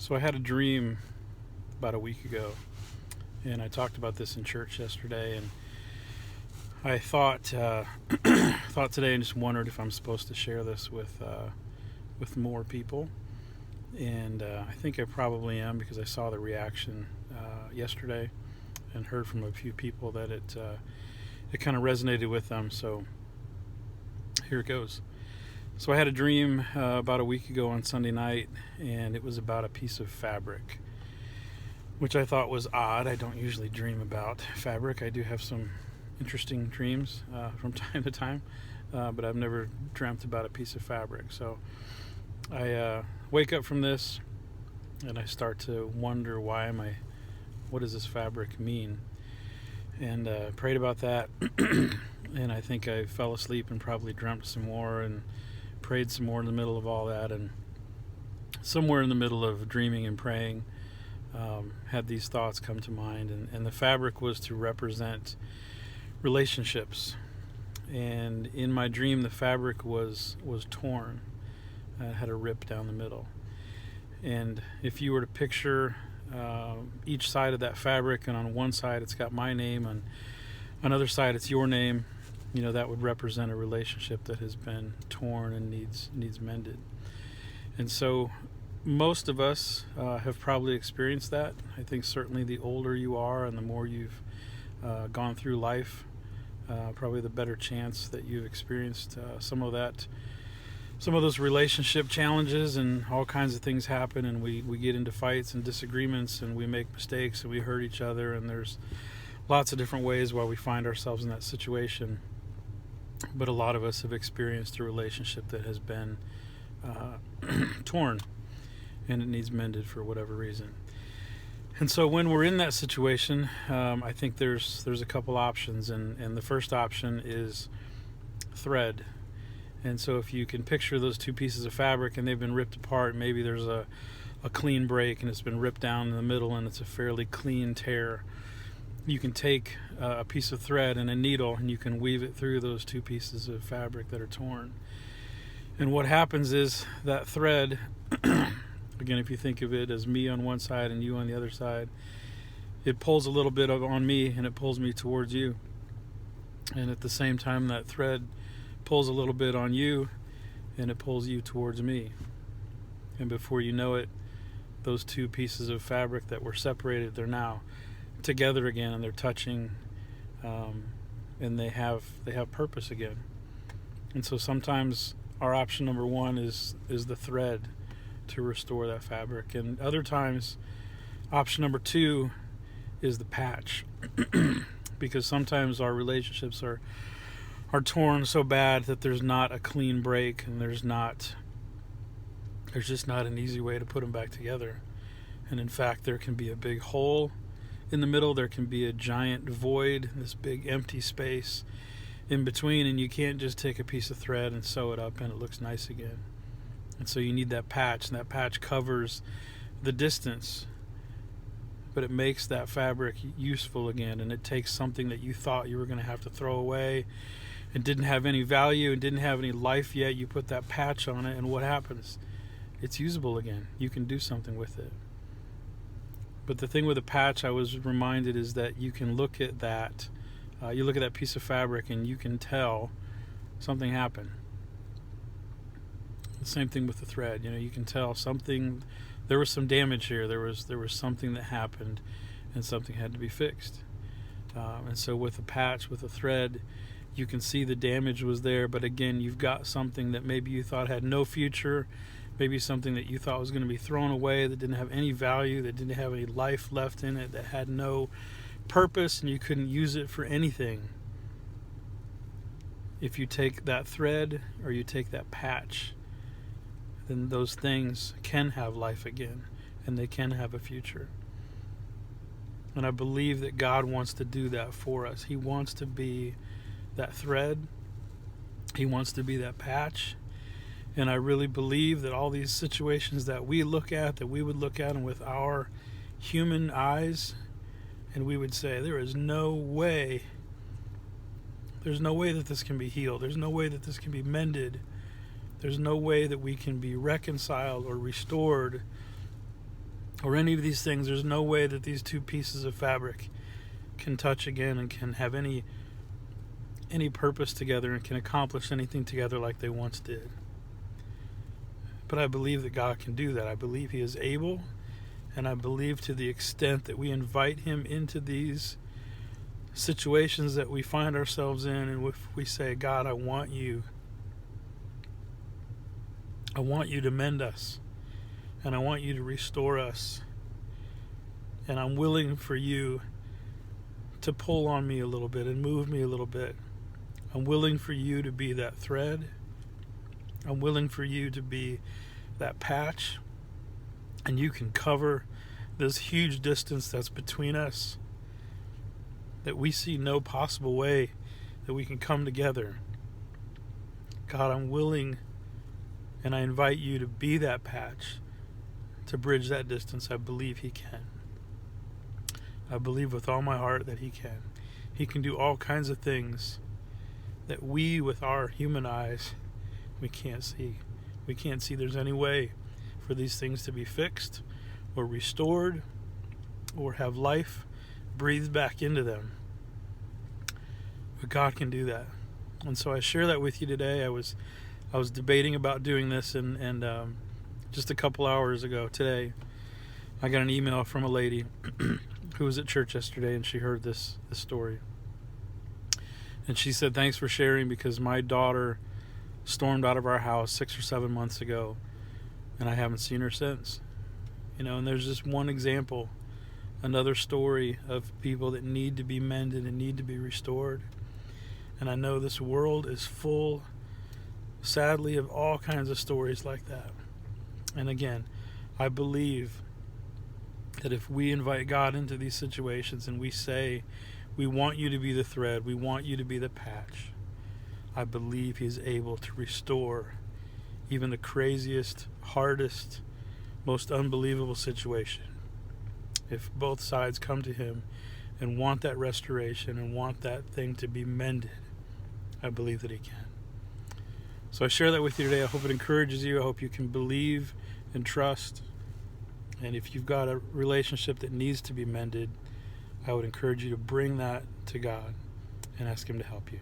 So I had a dream about a week ago, and I talked about this in church yesterday. And I thought thought today, and just wondered if I'm supposed to share this with more people. And I think I probably am, because I saw the reaction yesterday and heard from a few people that it kind of resonated with them. So here it goes. So I had a dream about a week ago on Sunday night, and it was about a piece of fabric, which I thought was odd. I don't usually dream about fabric. I do have some interesting dreams from time to time, but I've never dreamt about a piece of fabric. So I wake up from this, and I start to wonder, what does this fabric mean? And prayed about that, and I think I fell asleep and probably dreamt some more and prayed some more in the middle of all that. And somewhere in the middle of dreaming and praying, had these thoughts come to mind. And the fabric was to represent relationships. And in my dream, the fabric was torn. It had a rip down the middle. And if you were to picture each side of that fabric, and on one side it's got my name, on another side it's your name, that would represent a relationship that has been torn and needs mended. And so most of us have probably experienced that. I think certainly the older you are and the more you've gone through life, probably the better chance that you've experienced some of those relationship challenges, and all kinds of things happen, and we get into fights and disagreements, and we make mistakes, and we hurt each other, and there's lots of different ways why we find ourselves in that situation. But a lot of us have experienced a relationship that has been torn, and it needs mended for whatever reason. And so when we're in that situation, I think there's a couple options, and the first option is thread. And so if you can picture those two pieces of fabric and they've been ripped apart, maybe there's a clean break and it's been ripped down in the middle and it's a fairly clean tear, you can take a piece of thread and a needle and you can weave it through those two pieces of fabric that are torn. And what happens is that thread, again, if you think of it as me on one side and you on the other side, it pulls a little bit on me and it pulls me towards you. And at the same time, that thread pulls a little bit on you and it pulls you towards me. And before you know it, those two pieces of fabric that were separated, they're now together again, and they're touching, and they have purpose again. And so sometimes our option number one is the thread to restore that fabric, and other times option number two is the patch. Because sometimes our relationships are torn so bad that there's not a clean break, and there's just not an easy way to put them back together. And in fact, there can be a big hole in the middle, there can be a giant void, this big empty space in between, and you can't just take a piece of thread and sew it up and it looks nice again. And so you need that patch, and that patch covers the distance, but it makes that fabric useful again. And it takes something that you thought you were going to have to throw away and didn't have any value and didn't have any life yet. You put that patch on it, and what happens? It's usable again. You can do something with it. But the thing with a patch, I was reminded, is that you can look at that. You look at that piece of fabric and you can tell something happened. The same thing with the thread. You can tell something. There was some damage here. There was something that happened, and something had to be fixed. And so with a patch, with a thread, you can see the damage was there. But again, you've got something that maybe you thought had no future. Maybe something that you thought was going to be thrown away, that didn't have any value, that didn't have any life left in it, that had no purpose, and you couldn't use it for anything. If you take that thread or you take that patch, then those things can have life again, and they can have a future. And I believe that God wants to do that for us. He wants to be that thread. He wants to be that patch. And I really believe that all these situations that we look at, that we would look at them with our human eyes, and we would say, there's no way that this can be healed. There's no way that this can be mended. There's no way that we can be reconciled or restored or any of these things, there's no way that these two pieces of fabric can touch again and can have any purpose together and can accomplish anything together like they once did. But I believe that God can do that. I believe He is able, and I believe to the extent that we invite Him into these situations that we find ourselves in, and if we say, God, I want you to mend us, and I want you to restore us, and I'm willing for you to pull on me a little bit and move me a little bit. I'm willing for you to be that thread. I'm willing for you to be that patch, and you can cover this huge distance that's between us, that we see no possible way that we can come together. God, I'm willing, and I invite you to be that patch, to bridge that distance. I believe He can. I believe with all my heart that He can. He can do all kinds of things that we, with our human eyes, we can't see. We can't see there's any way for these things to be fixed or restored or have life breathed back into them. But God can do that. And so I share that with you today. I was debating about doing this, and just a couple hours ago today, I got an email from a lady who was at church yesterday, and she heard this story. And she said, thanks for sharing, because my daughter stormed out of our house 6 or 7 months ago, and I haven't seen her since. And there's just one example, another story of people that need to be mended and need to be restored. And I know this world is full, sadly, of all kinds of stories like that. And again, I believe that if we invite God into these situations and we say, we want you to be the thread, we want you to be the patch, I believe He is able to restore even the craziest, hardest, most unbelievable situation. If both sides come to Him and want that restoration and want that thing to be mended, I believe that He can. So I share that with you today. I hope it encourages you. I hope you can believe and trust. And if you've got a relationship that needs to be mended, I would encourage you to bring that to God and ask Him to help you.